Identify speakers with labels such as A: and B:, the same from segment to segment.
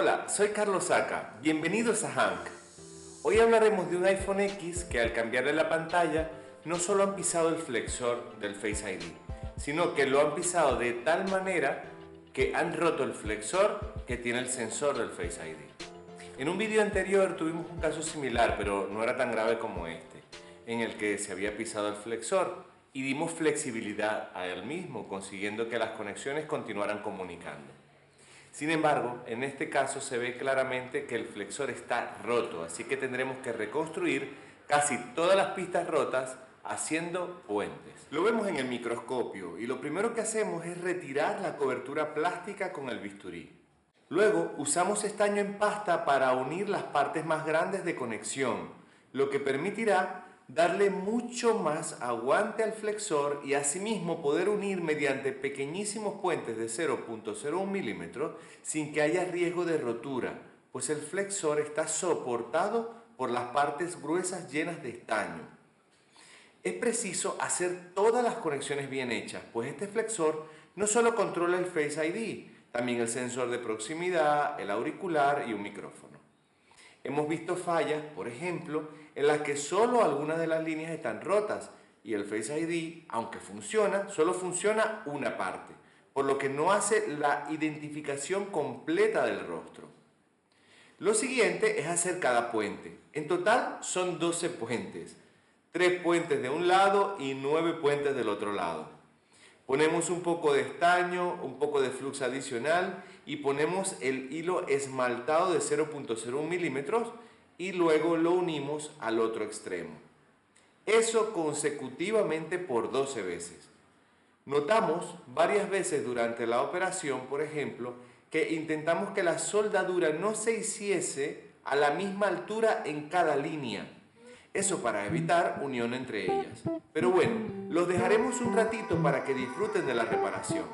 A: Hola, soy Carlos Saca, bienvenidos a Hank. Hoy hablaremos de un iPhone X que al cambiarle la pantalla no solo han pisado el flexor del Face ID, sino que lo han pisado de tal manera que han roto el flexor que tiene el sensor del Face ID. En un vídeo anterior tuvimos un caso similar, pero no era tan grave como este, en el que se había pisado el flexor y dimos flexibilidad a él mismo, consiguiendo que las conexiones continuaran comunicando. Sin embargo, en este caso se ve claramente que el flexor está roto, así que tendremos que reconstruir casi todas las pistas rotas haciendo puentes. Lo vemos en el microscopio y lo primero que hacemos es retirar la cobertura plástica con el bisturí. Luego usamos estaño en pasta para unir las partes más grandes de conexión, lo que permitirá darle mucho más aguante al flexor y asimismo poder unir mediante pequeñísimos puentes de 0.01 milímetros sin que haya riesgo de rotura, pues el flexor está soportado por las partes gruesas llenas de estaño. Es preciso hacer todas las conexiones bien hechas, pues este flexor no solo controla el Face ID, también el sensor de proximidad, el auricular y un micrófono. Hemos visto fallas, por ejemplo, en las que solo algunas de las líneas están rotas y el Face ID, aunque funciona, solo funciona una parte, por lo que no hace la identificación completa del rostro. Lo siguiente es hacer cada puente. En total son 12 puentes, 3 puentes de un lado y 9 puentes del otro lado. Ponemos un poco de estaño, un poco de flux adicional y ponemos el hilo esmaltado de 0.01 milímetros y luego lo unimos al otro extremo. Eso consecutivamente por 12 veces. Notamos varias veces durante la operación, por ejemplo, que intentamos que la soldadura no se hiciese a la misma altura en cada línea. Eso para evitar unión entre ellas. Pero bueno, los dejaremos un ratito para que disfruten de la reparación.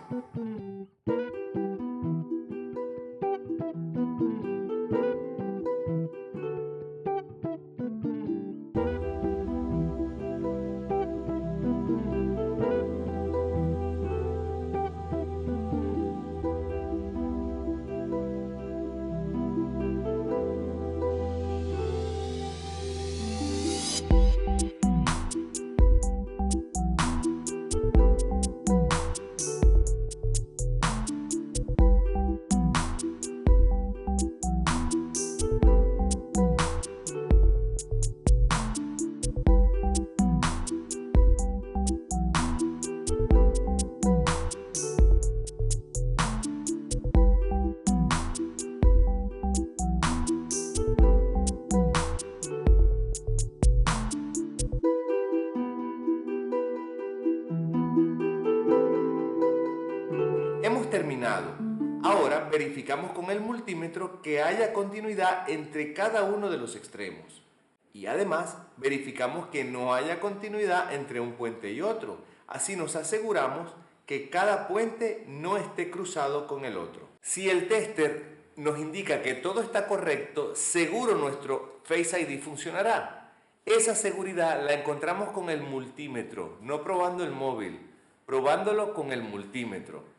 A: Hemos terminado. Ahora verificamos con el multímetro que haya continuidad entre cada uno de los extremos. Y además verificamos que no haya continuidad entre un puente y otro. Así nos aseguramos que cada puente no esté cruzado con el otro. Si el tester nos indica que todo está correcto, seguro nuestro Face ID funcionará. Esa seguridad la encontramos con el multímetro, no probando el móvil, probándolo con el multímetro.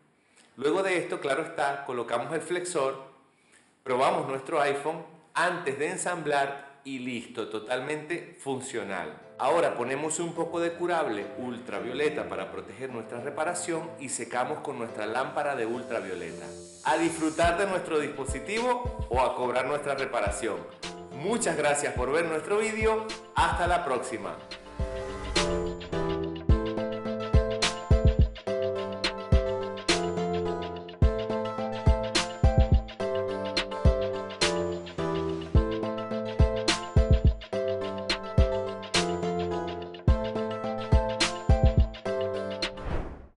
A: Luego de esto, claro está, colocamos el flexor, probamos nuestro iPhone antes de ensamblar y listo, totalmente funcional. Ahora ponemos un poco de curable ultravioleta para proteger nuestra reparación y secamos con nuestra lámpara de ultravioleta. A disfrutar de nuestro dispositivo o a cobrar nuestra reparación. Muchas gracias por ver nuestro vídeo. Hasta la próxima.